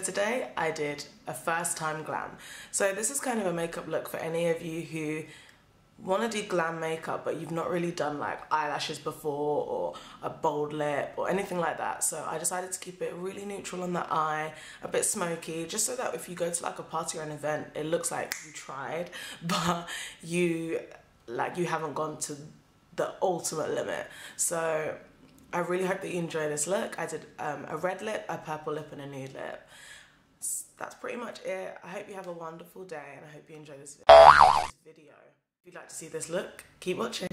today I did a first time glam. So this is kind of a makeup look for any of you who want to do glam makeup but you've not really done like eyelashes before or a bold lip or anything like that. So I decided to keep it really neutral on the eye, a bit smoky, just so that if you go to like a party or an event, it looks like you tried but you haven't gone to the ultimate limit. So I really hope that you enjoy this look. I did a red lip, a purple lip and a nude lip. That's pretty much it. I hope you have a wonderful day and I hope you enjoy this video. If you'd like to see this look, keep watching.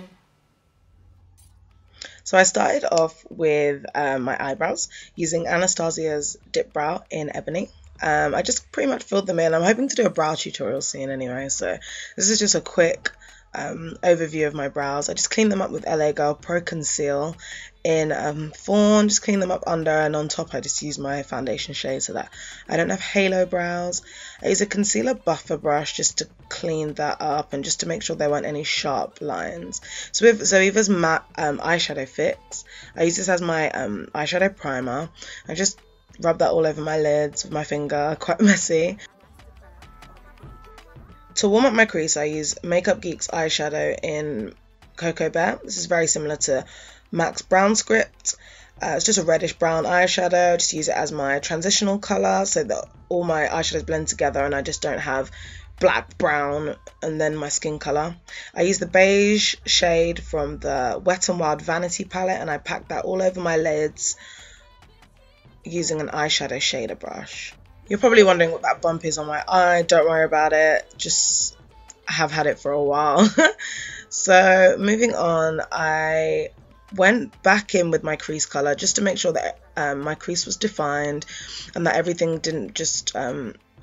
So I started off with my eyebrows using Anastasia's Dipbrow in Ebony. I just pretty much filled them in. I'm hoping to do a brow tutorial soon anyway, so this is just a quick overview of my brows. I just cleaned them up with LA Girl Pro Conceal in Fawn, just clean them up under, and on top I just use my foundation shade so that I don't have halo brows. I use a concealer buffer brush just to clean that up and just to make sure there weren't any sharp lines. So with Zoeva's matte eyeshadow fix, I use this as my eyeshadow primer. I just rub that all over my lids with my finger, quite messy. To warm up my crease, I use Makeup Geek's eyeshadow in Cocoa Bear. This is very similar to MAC's Brown Script. It's just a reddish brown eyeshadow. Just use it as my transitional colour so that all my eyeshadows blend together and I just don't have black, brown, and then my skin colour. I use the beige shade from the Wet n Wild Vanity palette and I pack that all over my lids using an eyeshadow shader brush. You're probably wondering what that bump is on my eye. Don't worry about it. Just I have had it for a while. So moving on, I went back in with my crease colour just to make sure that my crease was defined and that everything didn't just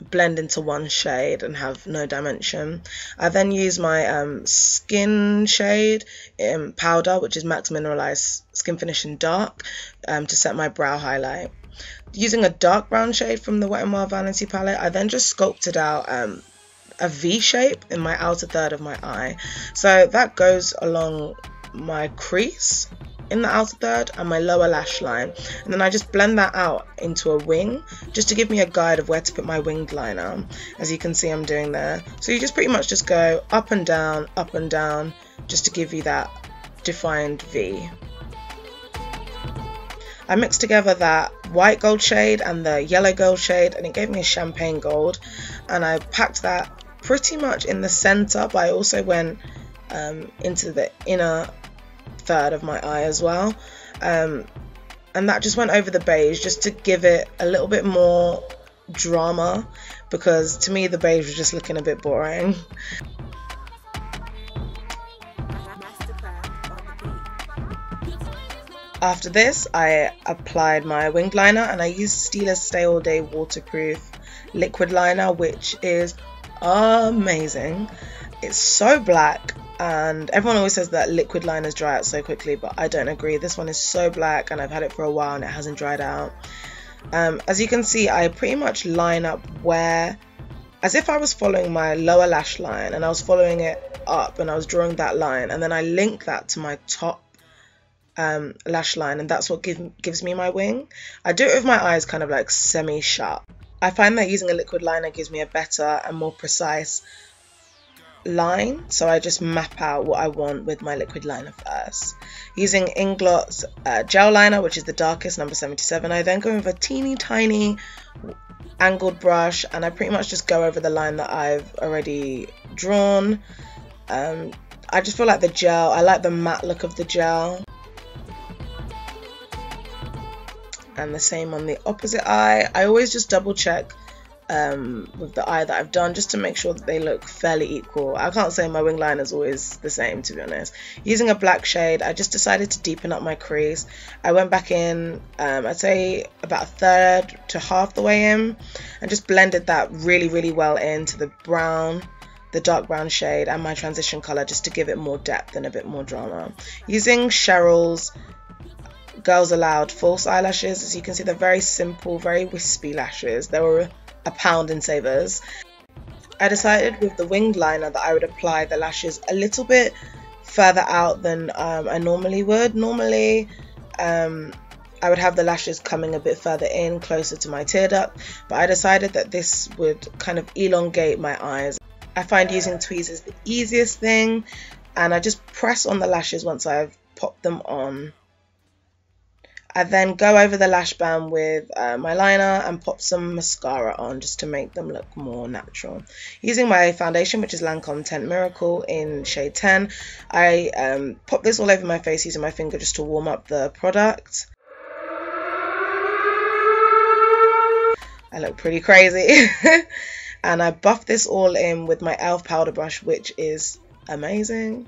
blend into one shade and have no dimension. I then used my skin shade in powder, which is MAC's Mineralized Skin Finish in Dark, to set my brow highlight. Using a dark brown shade from the Wet n Wild Vanity palette, I then just sculpted out a V shape in my outer third of my eye. So that goes along my crease in the outer third and my lower lash line, and then I just blend that out into a wing just to give me a guide of where to put my winged liner, as you can see I'm doing there. So you just pretty much just go up and down just to give you that defined V. I mixed together that white gold shade and the yellow gold shade and it gave me a champagne gold, and I packed that pretty much in the center, but I also went into the inner third of my eye as well, and that just went over the beige just to give it a little bit more drama, because to me the beige was just looking a bit boring. After this, I applied my winged liner and I used Stila's Stay All Day Waterproof liquid liner, which is amazing. It's so black, and everyone always says that liquid liners dry out so quickly, but I don't agree. This one is so black and I've had it for a while and it hasn't dried out. As you can see, I pretty much line up where, as if I was following my lower lash line and I was following it up and I was drawing that line, and then I link that to my top lash line, and that's what gives me my wing. I do it with my eyes kind of like semi-shut. I find that using a liquid liner gives me a better and more precise line, so I just map out what I want with my liquid liner first. Using Inglot's gel liner, which is the darkest, number 77, I then go with a teeny tiny angled brush and I pretty much just go over the line that I've already drawn. I just feel like the gel, I like the matte look of the gel. And the same on the opposite eye. I always just double check with the eye that I've done just to make sure that they look fairly equal. I can't say my wing line is always the same, to be honest. Using a black shade, I just decided to deepen up my crease. I went back in, I'd say about a third to half the way in, and just blended that really, really well into the brown, the dark brown shade and my transition colour, just to give it more depth and a bit more drama. Using Cheryl's Girls Aloud false eyelashes, as you can see they're very simple, very wispy lashes. They were £1 in Savers. I decided with the winged liner that I would apply the lashes a little bit further out than I normally would. Normally I would have the lashes coming a bit further in, closer to my tear duct, but I decided that this would kind of elongate my eyes. I find using tweezers the easiest thing, and I just press on the lashes once I've popped them on. I then go over the lash band with my liner and pop some mascara on just to make them look more natural. Using my foundation, which is Lancome Teint Miracle in shade 10, I pop this all over my face using my finger just to warm up the product. I look pretty crazy. And I buff this all in with my e.l.f. powder brush, which is amazing.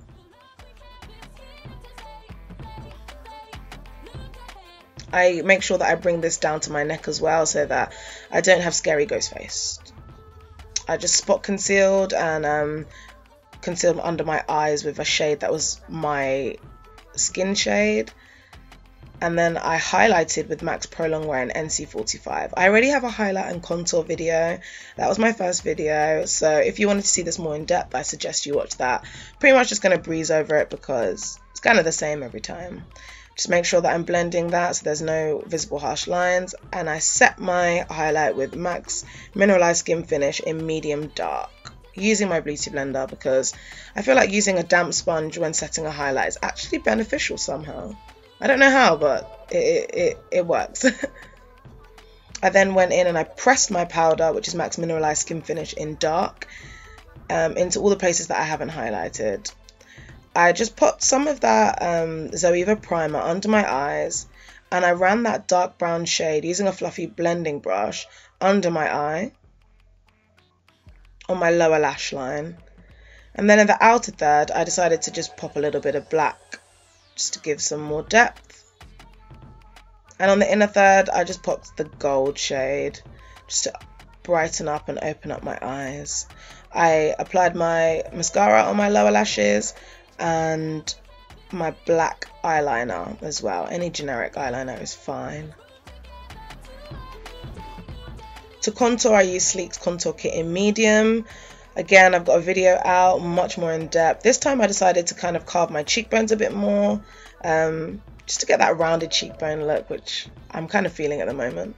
I make sure that I bring this down to my neck as well so that I don't have scary ghost face. I just spot concealed and concealed under my eyes with a shade that was my skin shade. And then I highlighted with MAC's Pro Longwear in NC45. I already have a highlight and contour video. That was my first video. So if you wanted to see this more in depth, I suggest you watch that. Pretty much just going to breeze over it because it's kind of the same every time. Just make sure that I'm blending that so there's no visible harsh lines. And I set my highlight with MAC's Mineralized Skin Finish in medium dark, using my beauty blender because I feel like using a damp sponge when setting a highlight is actually beneficial somehow. I don't know how, but it works. I then went in and I pressed my powder, which is MAC's Mineralized Skin Finish in dark, into all the places that I haven't highlighted. I just popped some of that Zoeva primer under my eyes, and I ran that dark brown shade using a fluffy blending brush under my eye on my lower lash line. And then in the outer third, I decided to just pop a little bit of black just to give some more depth. And on the inner third, I just popped the gold shade just to brighten up and open up my eyes. I applied my mascara on my lower lashes and my black eyeliner as well. Any generic eyeliner is fine. To contour, I use Sleek's Contour Kit in medium. Again, I've got a video out, much more in depth. This time I decided to kind of carve my cheekbones a bit more, just to get that rounded cheekbone look, which I'm kind of feeling at the moment.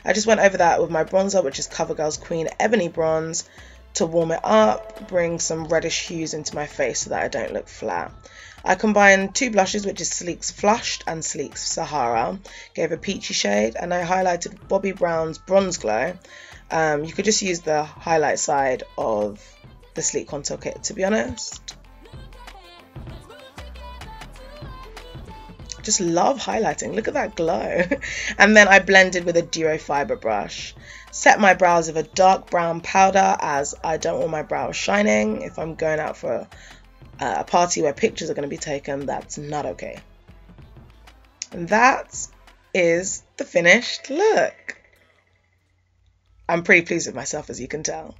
I just went over that with my bronzer, which is CoverGirl's Queen Ebony Bronze, to warm it up, bring some reddish hues into my face so that I don't look flat. I combined two blushes, which is Sleek's Flushed and Sleek's Sahara, gave a peachy shade, and I highlighted Bobbi Brown's Bronze Glow. You could just use the highlight side of the Sleek Contour Kit, to be honest. Just love highlighting. Look at that glow. And then I blended with a Duo Fiber brush. Set my brows with a dark brown powder as I don't want my brows shining. If I'm going out for a party where pictures are going to be taken, that's not okay. And that is the finished look. I'm pretty pleased with myself, as you can tell.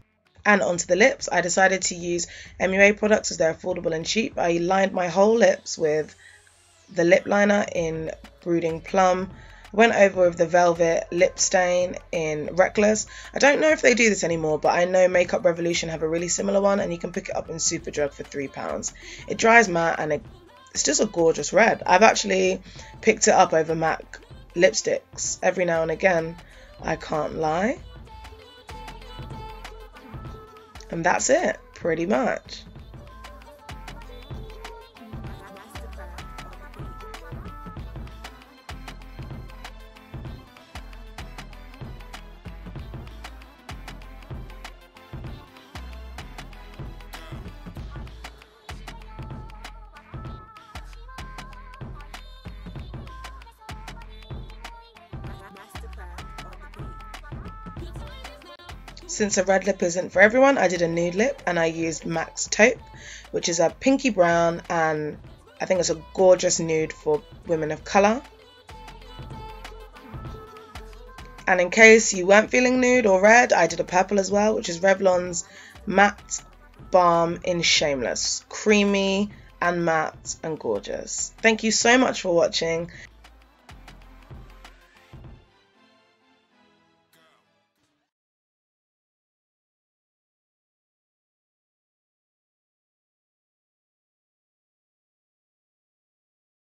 And onto the lips, I decided to use MUA products as they're affordable and cheap. I lined my whole lips with the lip liner in Brooding Plum. Went over with the Velvet Lip Stain in Reckless. I don't know if they do this anymore, but I know Makeup Revolution have a really similar one, and you can pick it up in Superdrug for £3. It dries matte and it's just a gorgeous red. I've actually picked it up over MAC lipsticks every now and again, I can't lie. And that's it, pretty much. Since a red lip isn't for everyone, I did a nude lip and I used MAC's Taupe, which is a pinky brown, and I think it's a gorgeous nude for women of colour. And in case you weren't feeling nude or red, I did a purple as well, which is Revlon's Matte Balm in Shameless. Creamy and matte and gorgeous. Thank you so much for watching.